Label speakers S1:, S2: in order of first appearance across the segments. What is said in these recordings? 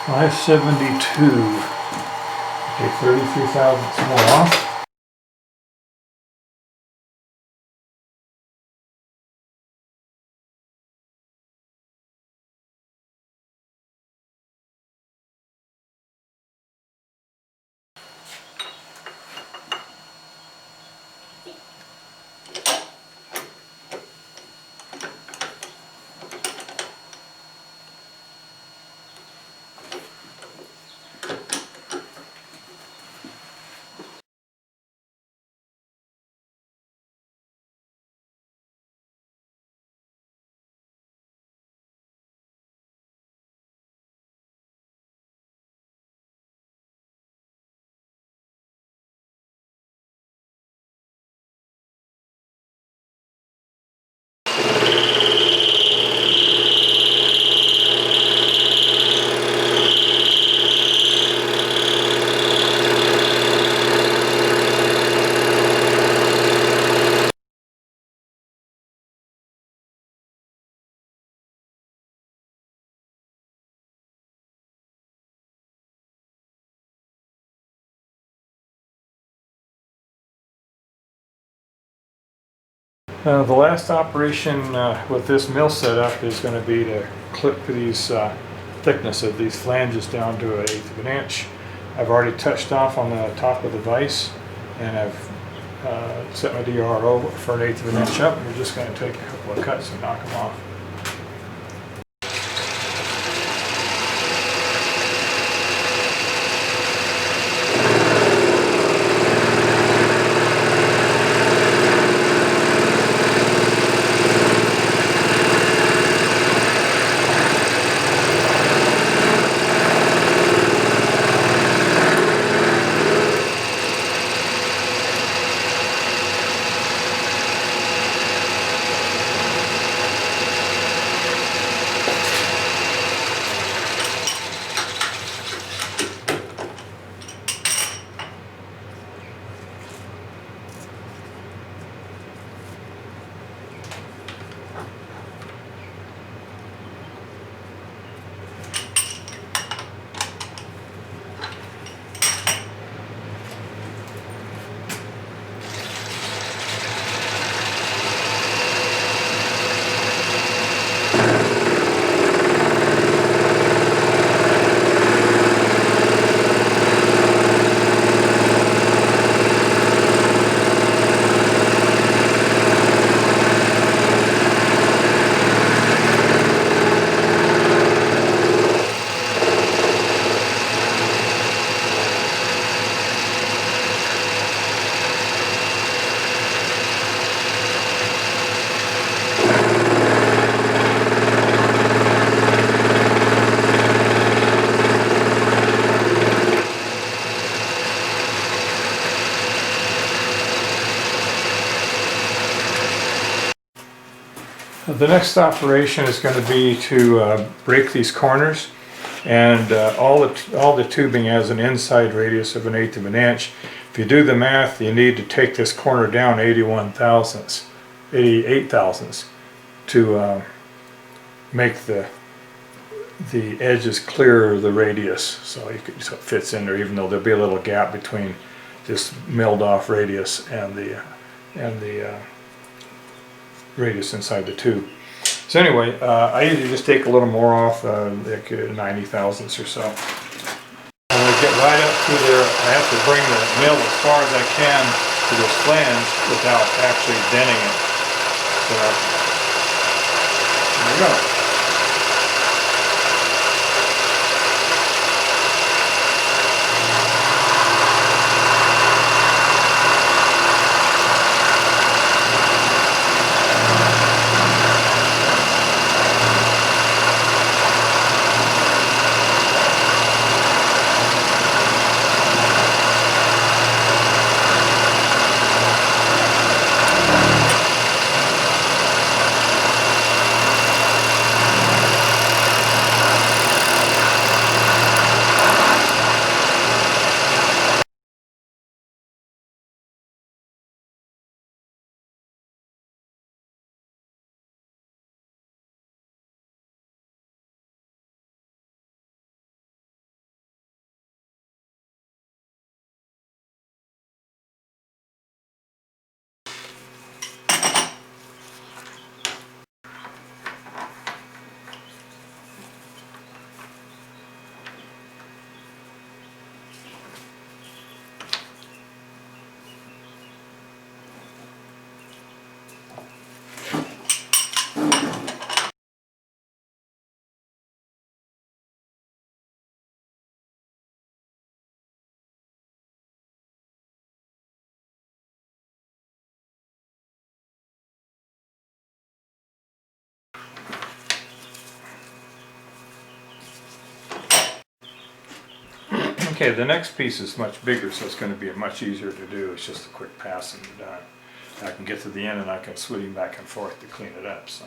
S1: 572. Okay, 33 thousandths more. The last operation with this mill setup is going to be to clip these thickness of these flanges down to 1/8 of an inch. I've already touched off on the top of the vise, and I've set my DRO for 1/8 of an inch up. We're just going to take a couple of cuts and knock them off. The next operation is going to be to break these corners, and all the tubing has an inside radius of 1/8 of an inch. If you do the math, you need to take this corner down 88 thousandths to make the edges clear of the radius, so it fits in there, even though there'll be a little gap between this milled off radius and the radius inside the tube. So anyway, I usually just take a little more off, like 90 thousandths or so. I'm going to get right up to there. I have to bring the mill as far as I can to this flange without actually denting it. So there we go. Okay, the next piece is much bigger, so it's going to be much easier to do. It's just a quick pass and you're done. I can get to the end and I can swing back and forth to clean it up. So.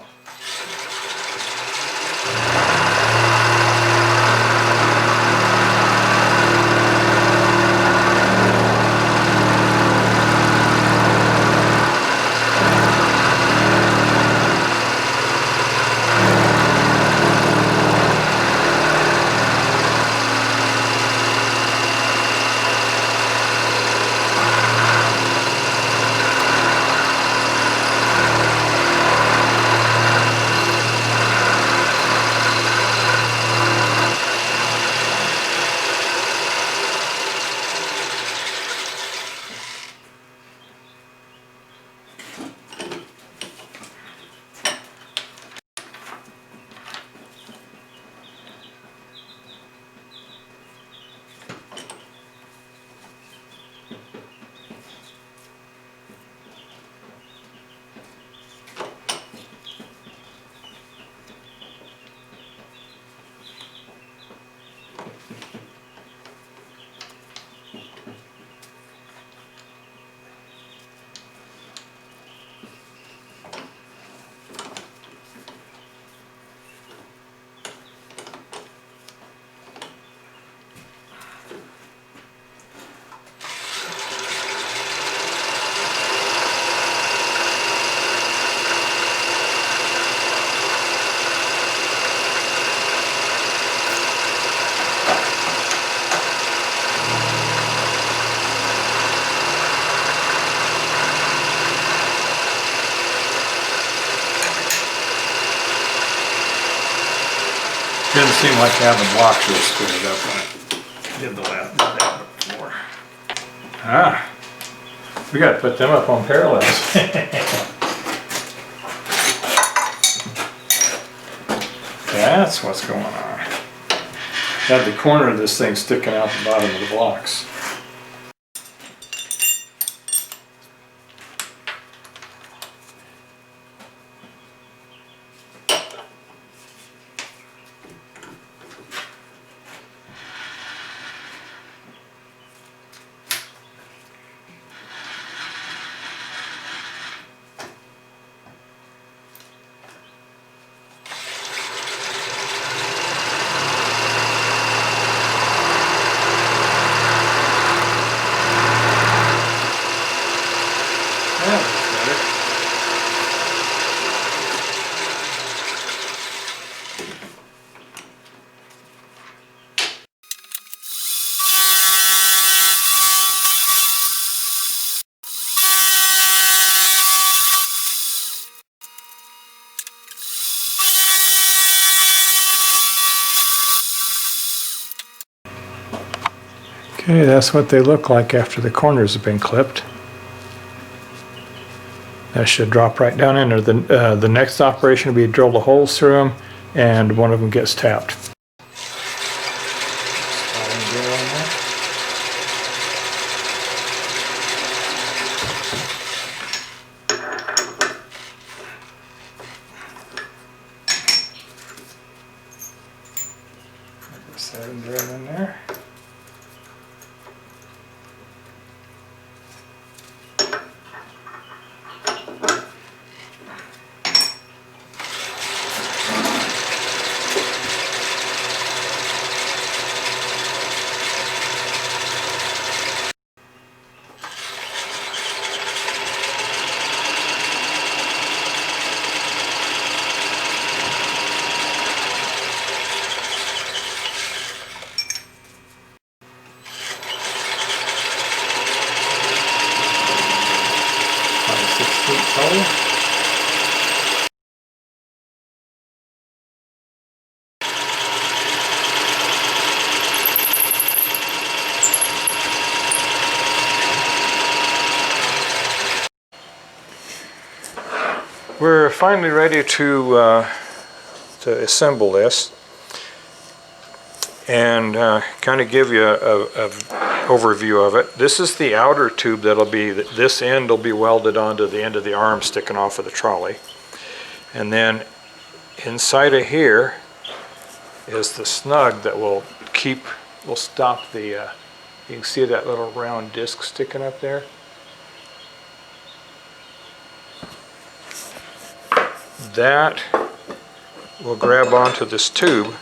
S1: Didn't seem like having blocks real squared up when I did that before. Ah, we got to put them up on parallels. That's what's going on. Got the corner of this thing sticking out the bottom of the blocks. Okay, that's what they look like after the corners have been clipped. That should drop right down in there. The next operation will be to drill the holes through them, and one of them gets tapped. Set and drill in there. Trolley. We're finally ready to assemble this and kind of give you a overview of it. This is the outer tube that'll be, this end will be welded onto the end of the arm sticking off of the trolley. And then inside of here is the snug that will stop the You can see that little round disc sticking up there. That will grab onto this tube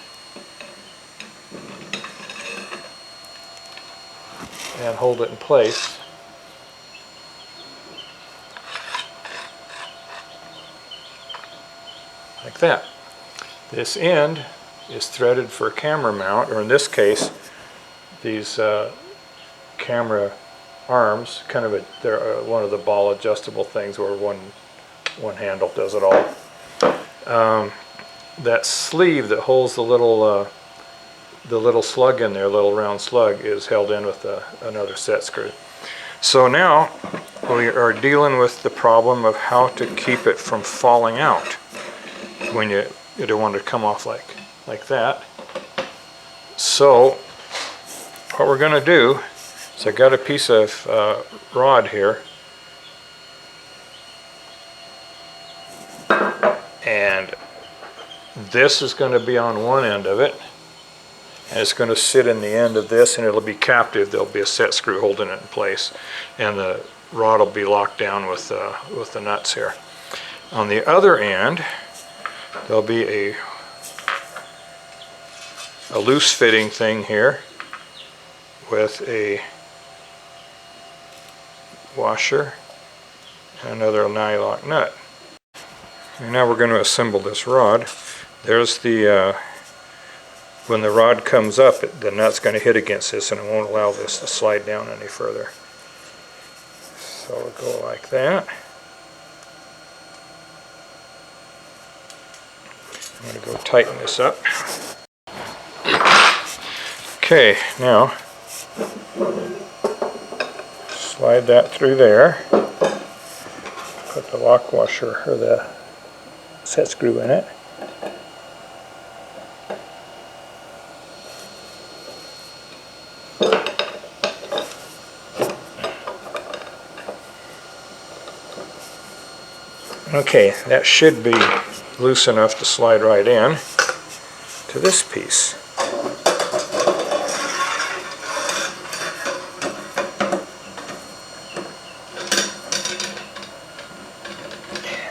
S1: and hold it in place. Like that. This end is threaded for a camera mount, or in this case, these camera arms, kind of they're one of the ball adjustable things where one handle does it all. That sleeve that holds the little slug in there, little round slug, is held in with another set screw. So now we are dealing with the problem of how to keep it from falling out when you don't want it to come off like that. So what we're going to do is, I got a piece of rod here, and this is going to be on one end of it, and it's going to sit in the end of this, and it'll be captive. There'll be a set screw holding it in place, and the rod will be locked down with the nuts here. On the other end, there'll be a loose fitting thing here with a washer and another nylock nut. And now we're going to assemble this rod. There's the when the rod comes up, the nut's going to hit against this and it won't allow this to slide down any further. So we'll go like that. I'm going to go tighten this up. Okay, now slide that through there. Put the lock washer or the set screw in it. Okay, that should be loose enough to slide right in to this piece.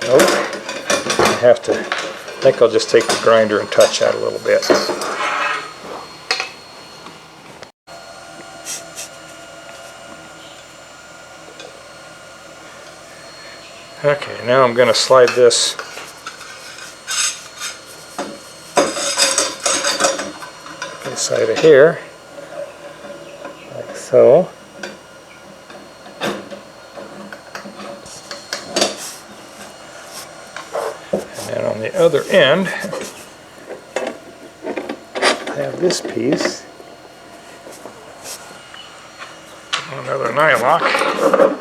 S1: Nope. I think I'll just take the grinder and touch that a little bit. Okay, now I'm going to slide this inside of here, like so. And then on the other end, I have this piece, another nylock.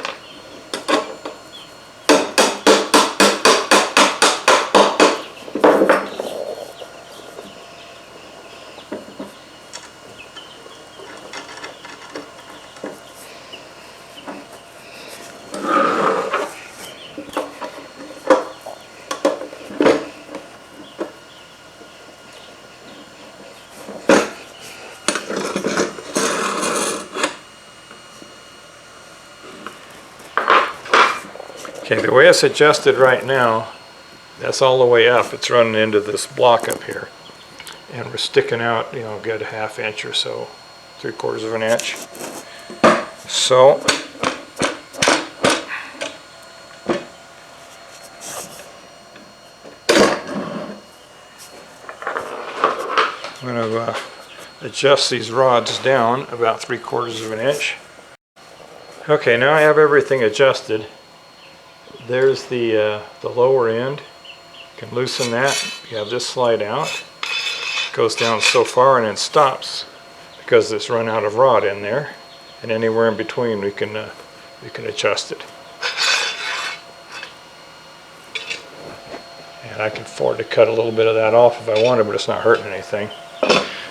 S1: Okay, the way it's adjusted right now, that's all the way up. It's running into this block up here. And we're sticking out, you know, a good ½ inch or so, 3/4 of an inch. So, I'm going to adjust these rods down about 3/4 of an inch. Okay, now I have everything adjusted. There's the lower end. You can loosen that. You have this slide out. It goes down so far and then stops because it's run out of rod in there. And anywhere in between we can adjust it. And I can afford to cut a little bit of that off if I wanted, but it's not hurting anything.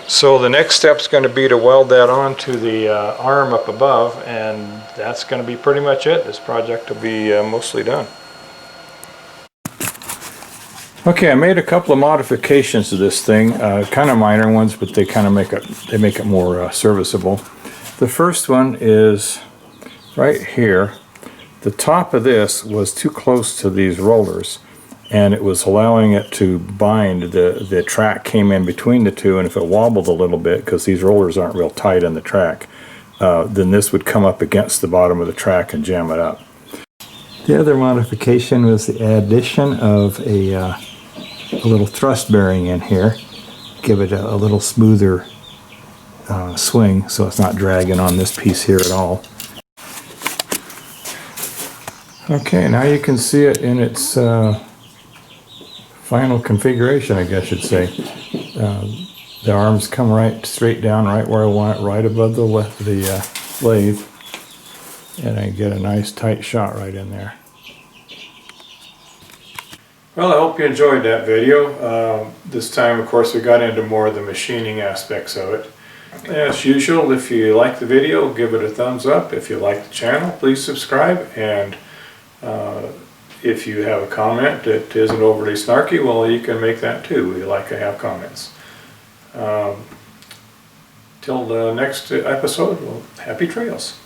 S1: So the next step is going to be to weld that onto the arm up above, and that's going to be pretty much it. This project will be mostly done. Okay, I made a couple of modifications to this thing, kind of minor ones, but they kind of make it more serviceable. The first one is right here. The top of this was too close to these rollers, and it was allowing it to bind. The track came in between the two, and if it wobbled a little bit, because these rollers aren't real tight on the track, then this would come up against the bottom of the track and jam it up. The other modification was the addition of a little thrust bearing in here. Give it a little smoother swing, so it's not dragging on this piece here at all. Okay, now you can see it in its final configuration, I guess you'd say. The arms come right straight down, right where I want it, right above the lathe, and I get a nice tight shot right in there. Well, I hope you enjoyed that video. This time, of course, we got into more of the machining aspects of it. As usual, if you like the video, give it a thumbs up. If you like the channel, please subscribe. And if you have a comment that isn't overly snarky, well, you can make that too. We like to have comments. Till the next episode, well, happy trails.